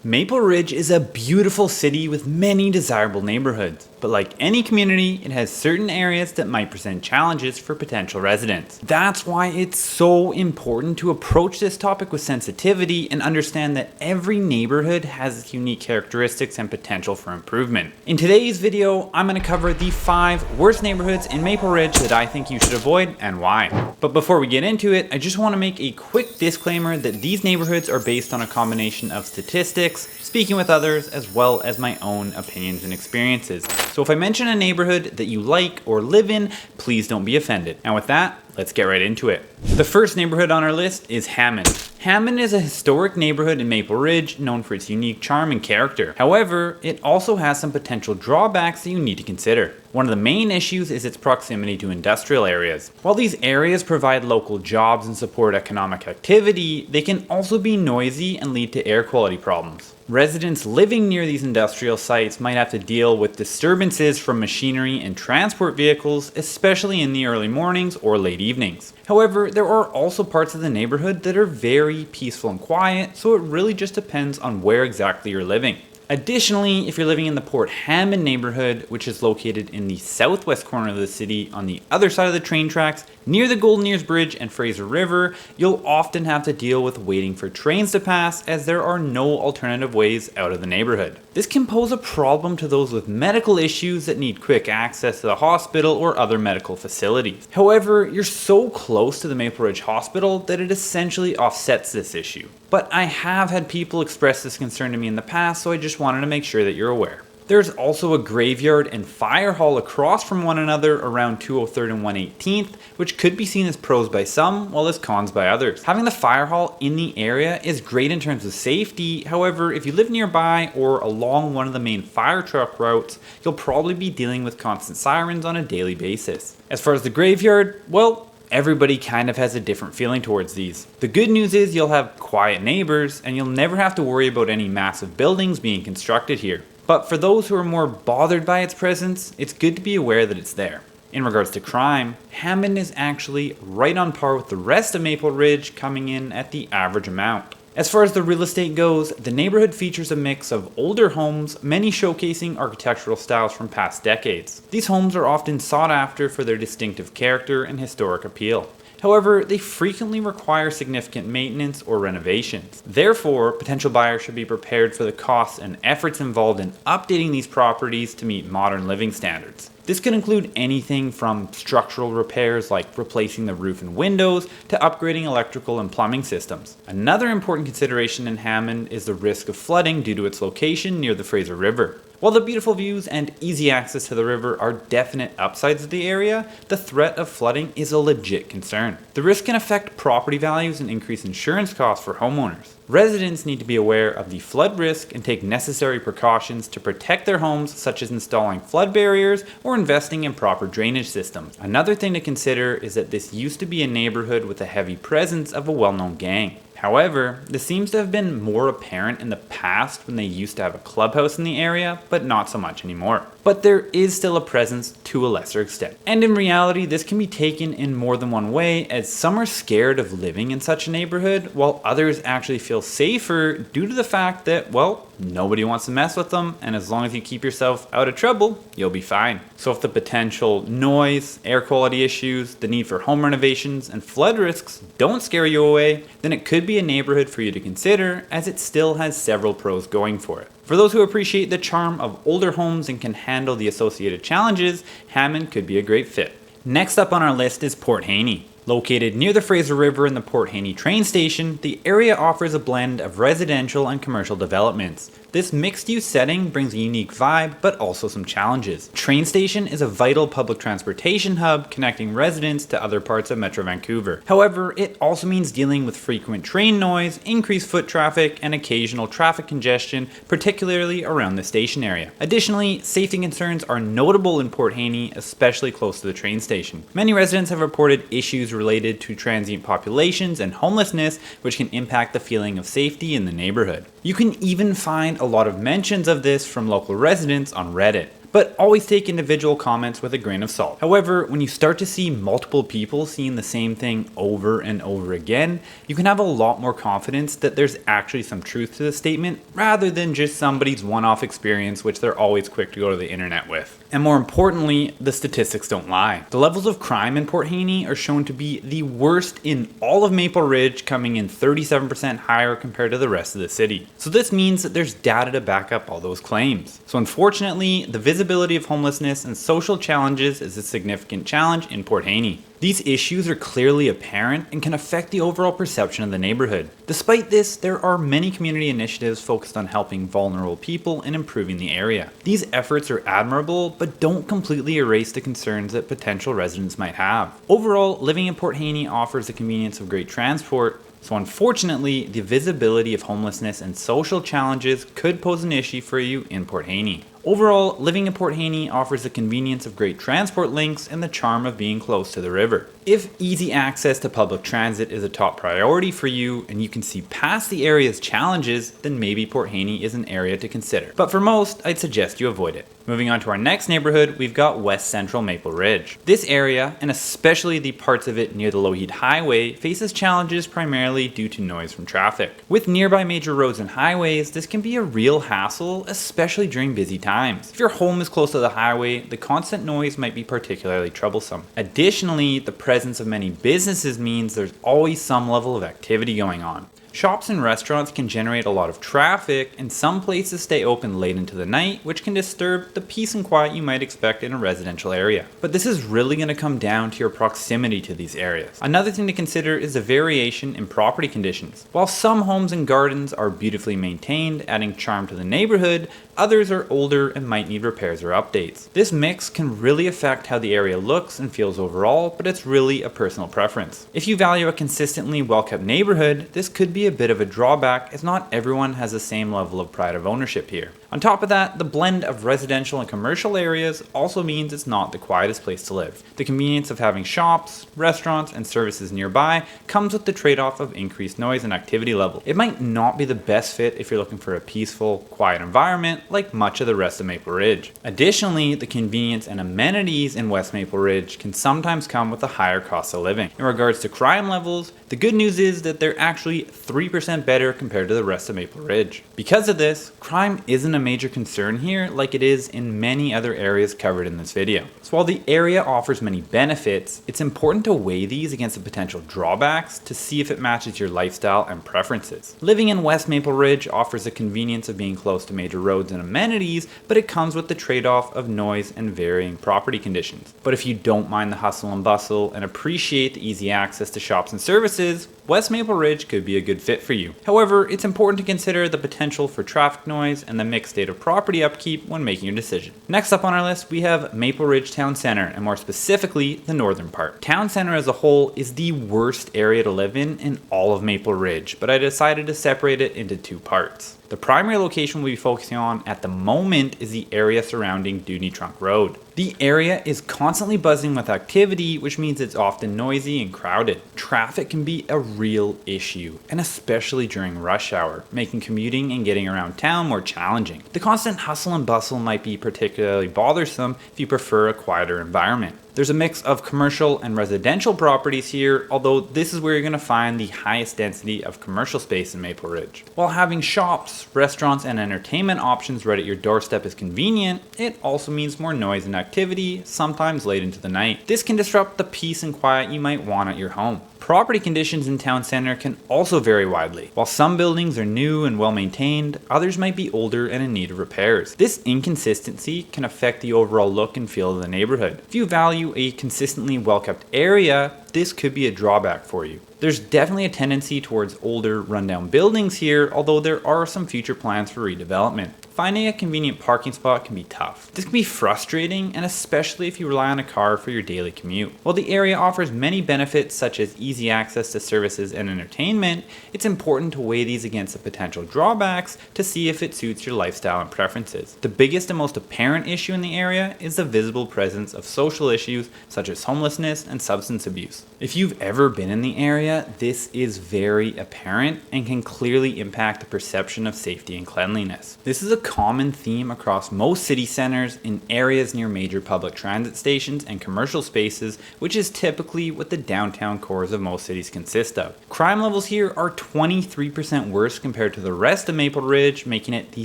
Maple Ridge is a beautiful city with many desirable neighborhoods, but like any community, it has certain areas that might present challenges for potential residents. That's why it's so important to approach this topic with sensitivity and understand that every neighborhood has its unique characteristics and potential for improvement. In today's video, I'm going to cover the 5 worst neighborhoods in Maple Ridge that I think you should avoid and why. But before we get into it, I just want to make a quick disclaimer that these neighborhoods are based on a combination of statistics, speaking with others, as well as my own opinions and experiences. So if I mention a neighborhood that you like or live in, please don't be offended. And with that, let's get right into it. The first neighborhood on our list is Hammond. Hammond is a historic neighborhood in Maple Ridge known for its unique charm and character. However, it also has some potential drawbacks that you need to consider. One of the main issues is its proximity to industrial areas. While these areas provide local jobs and support economic activity, they can also be noisy and lead to air quality problems. Residents living near these industrial sites might have to deal with disturbances from machinery and transport vehicles, especially in the early mornings or late evenings. However, there are also parts of the neighborhood that are very peaceful and quiet, so it really just depends on where exactly you're living. Additionally, if you're living in the Port Hammond neighborhood, which is located in the southwest corner of the city on the other side of the train tracks, near the Golden Ears Bridge and Fraser River, you'll often have to deal with waiting for trains to pass as there are no alternative ways out of the neighborhood. This can pose a problem to those with medical issues that need quick access to the hospital or other medical facilities. However, you're so close to the Maple Ridge Hospital that it essentially offsets this issue. But I have had people express this concern to me in the past, so I just wanted to make sure that you're aware. There's also a graveyard and fire hall across from one another around 203rd and 118th, which could be seen as pros by some, while as cons by others. Having the fire hall in the area is great in terms of safety. However, if you live nearby or along one of the main fire truck routes, you'll probably be dealing with constant sirens on a daily basis. As far as the graveyard, well, everybody kind of has a different feeling towards these. The good news is you'll have quiet neighbors and you'll never have to worry about any massive buildings being constructed here. But for those who are more bothered by its presence, it's good to be aware that it's there. In regards to crime, Hammond is actually right on par with the rest of Maple Ridge, coming in at the average amount. As far as the real estate goes, the neighborhood features a mix of older homes, many showcasing architectural styles from past decades. These homes are often sought after for their distinctive character and historic appeal. However, they frequently require significant maintenance or renovations. Therefore, potential buyers should be prepared for the costs and efforts involved in updating these properties to meet modern living standards. This could include anything from structural repairs like replacing the roof and windows to upgrading electrical and plumbing systems. Another important consideration in Hammond is the risk of flooding due to its location near the Fraser River. While the beautiful views and easy access to the river are definite upsides of the area, the threat of flooding is a legit concern. The risk can affect property values and increase insurance costs for homeowners. Residents need to be aware of the flood risk and take necessary precautions to protect their homes, such as installing flood barriers or investing in proper drainage systems. Another thing to consider is that this used to be a neighborhood with a heavy presence of a well-known gang. However, this seems to have been more apparent in the past when they used to have a clubhouse in the area, but not so much anymore. But there is still a presence to a lesser extent. And in reality, this can be taken in more than one way, as some are scared of living in such a neighborhood, while others actually feel safer due to the fact that, well, nobody wants to mess with them, and as long as you keep yourself out of trouble, you'll be fine. So if the potential noise, air quality issues, the need for home renovations, and flood risks don't scare you away, then it could be a neighborhood for you to consider, as it still has several pros going for it. For those who appreciate the charm of older homes and can handle the associated challenges, Hammond could be a great fit. Next up on our list is Port Haney. Located near the Fraser River and the Port Haney train station, the area offers a blend of residential and commercial developments. This mixed-use setting brings a unique vibe, but also some challenges. The train station is a vital public transportation hub connecting residents to other parts of Metro Vancouver. However, it also means dealing with frequent train noise, increased foot traffic, and occasional traffic congestion, particularly around the station area. Additionally, safety concerns are notable in Port Haney, especially close to the train station. Many residents have reported issues related to transient populations and homelessness, which can impact the feeling of safety in the neighborhood. You can even find a lot of mentions of this from local residents on Reddit. but always take individual comments with a grain of salt. However, when you start to see multiple people seeing the same thing over and over again, you can have a lot more confidence that there's actually some truth to the statement rather than just somebody's one-off experience which they're always quick to go to the internet with. And more importantly, the statistics don't lie. The levels of crime in Port Haney are shown to be the worst in all of Maple Ridge, coming in 37% higher compared to the rest of the city. So this means that there's data to back up all those claims. So unfortunately, the visibility of homelessness and social challenges is a significant challenge in Port Haney. These issues are clearly apparent and can affect the overall perception of the neighborhood. Despite this, there are many community initiatives focused on helping vulnerable people and improving the area. These efforts are admirable, but don't completely erase the concerns that potential residents might have. Overall, living in Port Haney offers the convenience of great transport, so unfortunately, the visibility of homelessness and social challenges could pose an issue for you in Port Haney. Overall, living in Port Haney offers the convenience of great transport links and the charm of being close to the river. If easy access to public transit is a top priority for you and you can see past the area's challenges, then maybe Port Haney is an area to consider. But for most, I'd suggest you avoid it. Moving on to our next neighborhood, we've got West Central Maple Ridge. This area, and especially the parts of it near the Lougheed Highway, faces challenges primarily due to noise from traffic. With nearby major roads and highways, this can be a real hassle, especially during busy times. If your home is close to the highway, the constant noise might be particularly troublesome. Additionally, the presence of many businesses means there's always some level of activity going on. Shops and restaurants can generate a lot of traffic, and some places stay open late into the night, which can disturb the peace and quiet you might expect in a residential area. But this is really going to come down to your proximity to these areas. Another thing to consider is the variation in property conditions. While some homes and gardens are beautifully maintained, adding charm to the neighborhood, others are older and might need repairs or updates. This mix can really affect how the area looks and feels overall, but it's really a personal preference. If you value a consistently well-kept neighborhood, this could be a bit of a drawback as not everyone has the same level of pride of ownership here. On top of that, the blend of residential and commercial areas also means it's not the quietest place to live. The convenience of having shops, restaurants, and services nearby comes with the trade-off of increased noise and activity level. It might not be the best fit if you're looking for a peaceful, quiet environment like much of the rest of Maple Ridge. Additionally, the convenience and amenities in West Maple Ridge can sometimes come with a higher cost of living. In regards to crime levels, the good news is that they're actually 3% better compared to the rest of Maple Ridge. Because of this, crime isn't a major concern here like it is in many other areas covered in this video. So while the area offers many benefits, it's important to weigh these against the potential drawbacks to see if it matches your lifestyle and preferences. Living in West Maple Ridge offers the convenience of being close to major roads and amenities, but it comes with the trade-off of noise and varying property conditions. But if you don't mind the hustle and bustle and appreciate the easy access to shops and services, West Maple Ridge could be a good fit for you. However, it's important to consider the potential for traffic noise and the mixed state of property upkeep when making your decision. Next up on our list, we have Maple Ridge Town Center, and more specifically, the northern part. Town Center as a whole is the worst area to live in all of Maple Ridge, but I decided to separate it into two parts. The primary location we'll be focusing on at the moment is the area surrounding Dooney Trunk Road. The area is constantly buzzing with activity, which means it's often noisy and crowded. Traffic can be a real issue, and especially during rush hour, making commuting and getting around town more challenging. The constant hustle and bustle might be particularly bothersome if you prefer a quieter environment. There's a mix of commercial and residential properties here, although this is where you're going to find the highest density of commercial space in Maple Ridge. While having shops, restaurants, and entertainment options right at your doorstep is convenient, it also means more noise and activity, sometimes late into the night. This can disrupt the peace and quiet you might want at your home. Property conditions in Town Center can also vary widely. While some buildings are new and well maintained, others might be older and in need of repairs. This inconsistency can affect the overall look and feel of the neighborhood. If you value a consistently well-kept area, this could be a drawback for you. There's definitely a tendency towards older, rundown buildings here, although there are some future plans for redevelopment. Finding a convenient parking spot can be tough. This can be frustrating, and especially if you rely on a car for your daily commute. While the area offers many benefits such as easy access to services and entertainment, it's important to weigh these against the potential drawbacks to see if it suits your lifestyle and preferences. The biggest and most apparent issue in the area is the visible presence of social issues such as homelessness and substance abuse. homes. If you've ever been in the area, this is very apparent and can clearly impact the perception of safety and cleanliness. This is a common theme across most city centers, in areas near major public transit stations and commercial spaces, which is typically what the downtown cores of most cities consist of. Crime levels here are 23% worse compared to the rest of Maple Ridge, making it the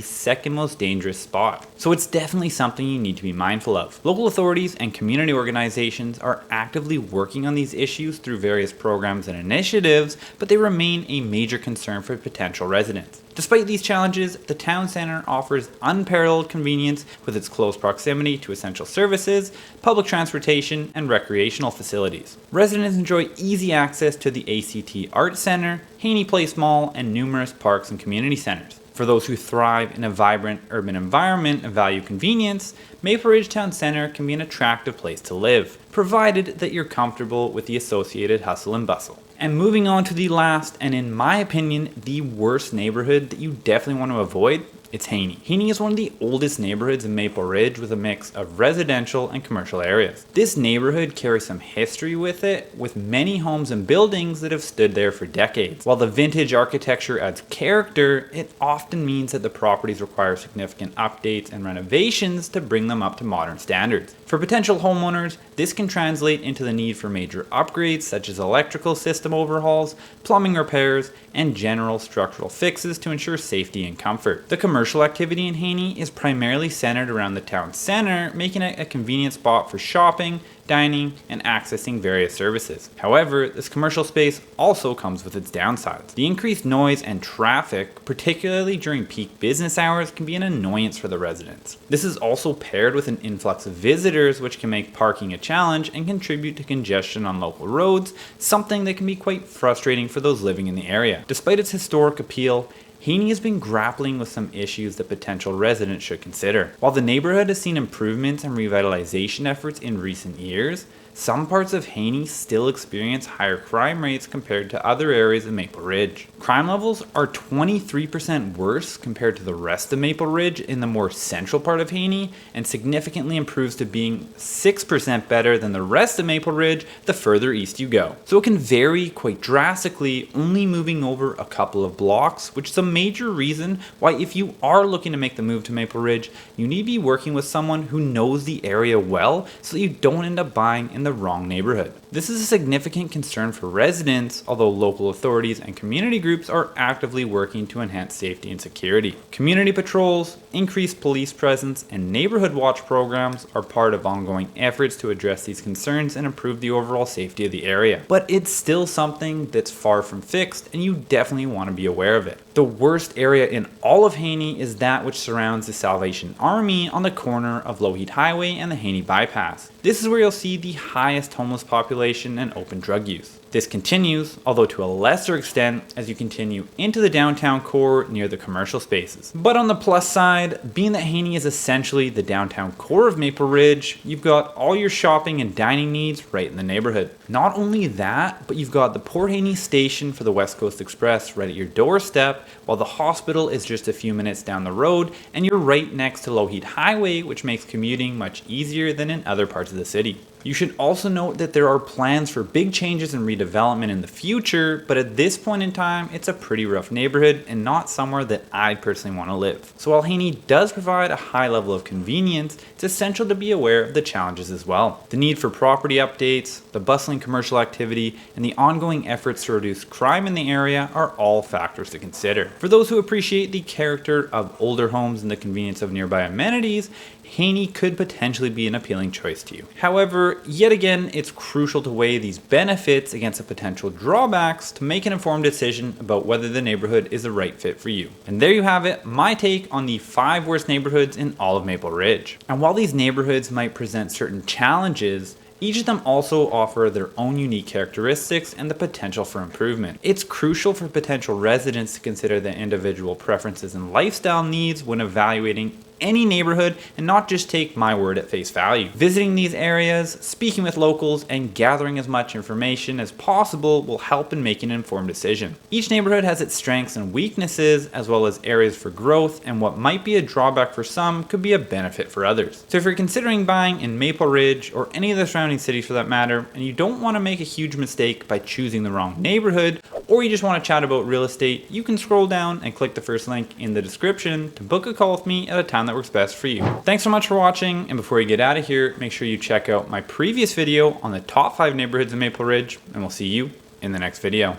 second most dangerous spot. So it's definitely something you need to be mindful of. Local authorities and community organizations are actively working on these issues through various programs and initiatives, but they remain a major concern for potential residents. Despite these challenges, the town center offers unparalleled convenience with its close proximity to essential services, public transportation, and recreational facilities. Residents enjoy easy access to the ACT Art Center, Haney Place Mall, and numerous parks and community centers. For those who thrive in a vibrant urban environment and value convenience, Maple Ridge Town Center can be an attractive place to live, provided that you're comfortable with the associated hustle and bustle. And moving on to the last, and in my opinion, the worst neighborhood that you definitely want to avoid, it's Haney. Haney is one of the oldest neighborhoods in Maple Ridge with a mix of residential and commercial areas. This neighborhood carries some history with it, with many homes and buildings that have stood there for decades. While the vintage architecture adds character, it often means that the properties require significant updates and renovations to bring them up to modern standards. For potential homeowners, this can translate into the need for major upgrades such as electrical system overhauls, plumbing repairs, and general structural fixes to ensure safety and comfort. The commercial activity in Haney is primarily centered around the town center, making it a convenient spot for shopping, dining, and accessing various services. However, this commercial space also comes with its downsides. The increased noise and traffic, particularly during peak business hours, can be an annoyance for the residents. This is also paired with an influx of visitors, which can make parking a challenge and contribute to congestion on local roads, something that can be quite frustrating for those living in the area. Despite its historic appeal, Haney has been grappling with some issues that potential residents should consider. While the neighborhood has seen improvements and revitalization efforts in recent years, some parts of Haney still experience higher crime rates compared to other areas of Maple Ridge. Crime levels are 23% worse compared to the rest of Maple Ridge in the more central part of Haney, and significantly improves to being 6% better than the rest of Maple Ridge the further east you go. So it can vary quite drastically, only moving over a couple of blocks, which is a major reason why, if you are looking to make the move to Maple Ridge, you need to be working with someone who knows the area well so that you don't end up buying in the wrong neighborhood. This is a significant concern for residents, although local authorities and community groups are actively working to enhance safety and security. Community patrols, increased police presence, and neighborhood watch programs are part of ongoing efforts to address these concerns and improve the overall safety of the area. But it's still something that's far from fixed, and you definitely want to be aware of it. The worst area in all of Haney is that which surrounds the Salvation Army on the corner of Lougheed Highway and the Haney Bypass. This is where you'll see the highest homeless population and open drug use. This continues, although to a lesser extent, as you continue into the downtown core near the commercial spaces. But on the plus side, being that Haney is essentially the downtown core of Maple Ridge, you've got all your shopping and dining needs right in the neighborhood. Not only that, but you've got the Port Haney station for the West Coast Express right at your doorstep, while the hospital is just a few minutes down the road, and you're right next to Lougheed Highway, which makes commuting much easier than in other parts of the city. You should also note that there are plans for big changes and redevelopment in the future, but at this point in time, it's a pretty rough neighborhood and not somewhere that I personally want to live. So while Haney does provide a high level of convenience, it's essential to be aware of the challenges as well. The need for property updates, the bustling commercial activity, and the ongoing efforts to reduce crime in the area are all factors to consider. For those who appreciate the character of older homes and the convenience of nearby amenities, Haney could potentially be an appealing choice to you. However, yet again, it's crucial to weigh these benefits against the potential drawbacks to make an informed decision about whether the neighborhood is the right fit for you. And there you have it, my take on the 5 worst neighborhoods in all of Maple Ridge. And while these neighborhoods might present certain challenges, each of them also offer their own unique characteristics and the potential for improvement. It's crucial for potential residents to consider their individual preferences and lifestyle needs when evaluating any neighborhood and not just take my word at face value. Visiting these areas, speaking with locals, and gathering as much information as possible will help in making an informed decision. Each neighborhood has its strengths and weaknesses, as well as areas for growth, and what might be a drawback for some could be a benefit for others. So if you're considering buying in Maple Ridge or any of the surrounding cities for that matter, and you don't want to make a huge mistake by choosing the wrong neighborhood, or you just want to chat about real estate, you can scroll down and click the first link in the description to book a call with me at a time that works best for you. Thanks so much for watching, and before you get out of here, make sure you check out my previous video on the top 5 neighborhoods in Maple Ridge, and we'll see you in the next video.